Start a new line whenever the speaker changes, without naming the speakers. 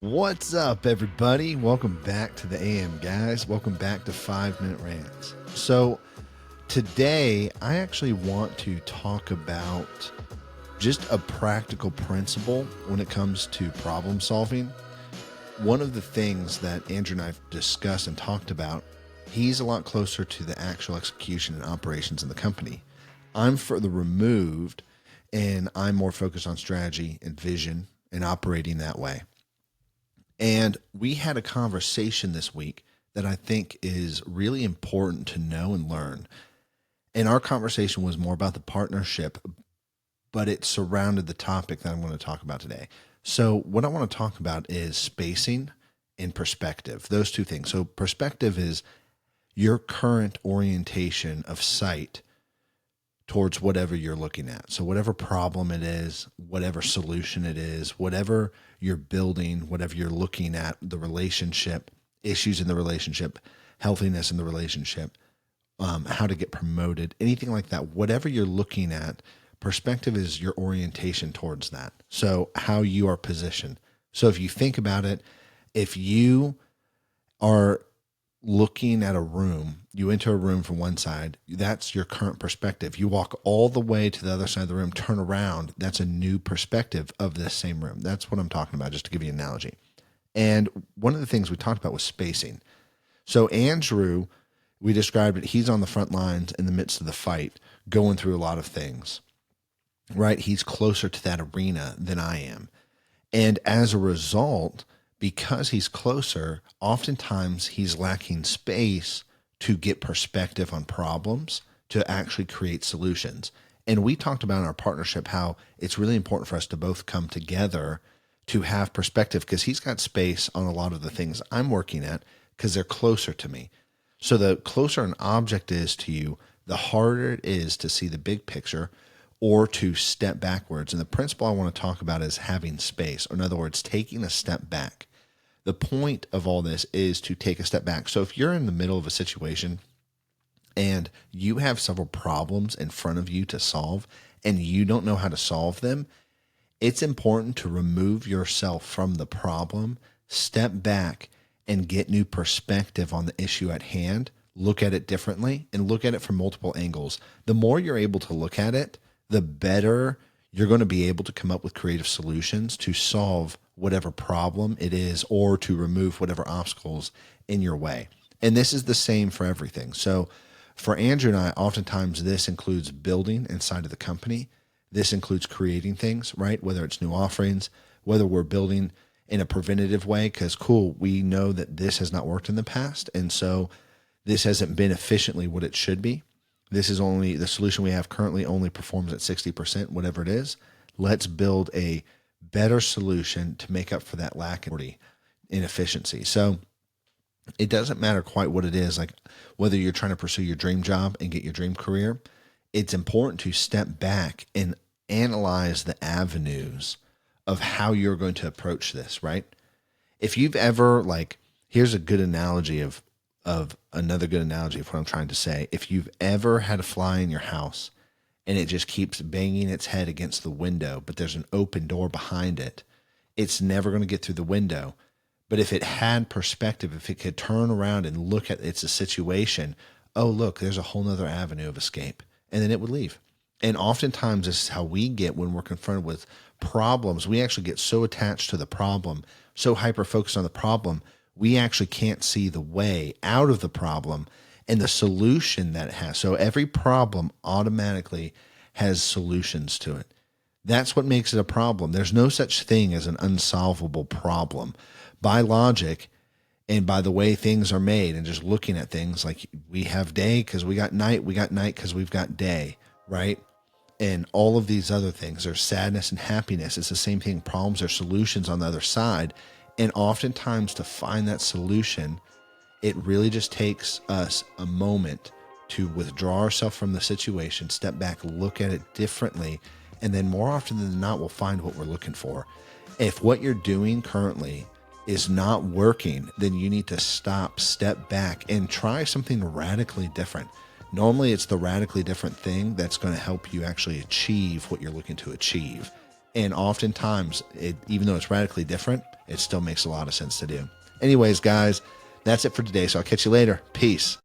What's up, everybody? Welcome back to the AM, guys. Welcome back to 5 Minute Rants. So, today I actually want to talk about just a practical principle when it comes to problem solving. One of the things that Andrew and I've discussed and talked about, he's a lot closer to the actual execution and operations in the company. I'm further removed, and I'm more focused on strategy and vision and operating that way. And we had a conversation this week that I think is really important to know and learn. And our conversation was more about the partnership, but it surrounded the topic that I'm going to talk about today. So, what I want to talk about is spacing and perspective, those two things. So, perspective is your current orientation of sight towards whatever you're looking at. So whatever problem it is, whatever solution it is, whatever you're building, whatever you're looking at, the relationship, issues in the relationship, healthiness in the relationship, how to get promoted, anything like that, whatever you're looking at, perspective is your orientation towards that. So how you are positioned. So if you think about it, if you are looking at a room, you enter a room from one side, that's your current perspective. You walk all the way to the other side of the room, turn around, that's a new perspective of this same room. That's what I'm talking about, just to give you an analogy. And one of the things we talked about was spacing. So Andrew, we described it, he's on the front lines in the midst of the fight, going through a lot of things, right? He's closer to that arena than I am. And as a result, because he's closer, oftentimes he's lacking space to get perspective on problems, to actually create solutions. And we talked about in our partnership how it's really important for us to both come together to have perspective, because he's got space on a lot of the things I'm working at because they're closer to me. So the closer an object is to you, the harder it is to see the big picture or to step backwards. And the principle I want to talk about is having space, or in other words, taking a step back. The point of all this is to take a step back. So if you're in the middle of a situation and you have several problems in front of you to solve and you don't know how to solve them, it's important to remove yourself from the problem, step back, and get new perspective on the issue at hand, look at it differently, and look at it from multiple angles. The more you're able to look at it, the better you're going to be able to come up with creative solutions to solve whatever problem it is, or to remove whatever obstacles in your way. And this is the same for everything. So for Andrew and I, oftentimes this includes building inside of the company. This includes creating things, right? Whether it's new offerings, whether we're building in a preventative way, because we know that this has not worked in the past. And so this hasn't been efficiently what it should be. This is only the solution we have currently only performs at 60%, whatever it is. Let's build a better solution to make up for that lack of inefficiency. So it doesn't matter quite what it is, like whether you're trying to pursue your dream job and get your dream career, it's important to step back and analyze the avenues of how you're going to approach this, right? If you've ever, here's a good analogy of another good analogy of what I'm trying to say. If you've ever had a fly in your house and it just keeps banging its head against the window, but there's an open door behind it, it's never going to get through the window. But if it had perspective, if it could turn around and look at it's a situation, oh, look, there's a whole nother avenue of escape, and then it would leave. And oftentimes this is how we get when we're confronted with problems. We actually get so attached to the problem, so hyper-focused on the problem, we actually can't see the way out of the problem and the solution that it has. So every problem automatically has solutions to it. That's what makes it a problem. There's no such thing as an unsolvable problem. By logic and by the way things are made and just looking at things, like we have day because we got night because we've got day, right? And all of these other things, there's sadness and happiness. It's the same thing. Problems are solutions on the other side. And oftentimes to find that solution, it really just takes us a moment to withdraw ourselves from the situation, step back, look at it differently, and then more often than not, we'll find what we're looking for. If what you're doing currently is not working, then you need to stop, step back, and try something radically different. Normally, it's the radically different thing that's going to help you actually achieve what you're looking to achieve. And oftentimes, even though it's radically different, it still makes a lot of sense to do. Anyways, guys, that's it for today. So I'll catch you later. Peace.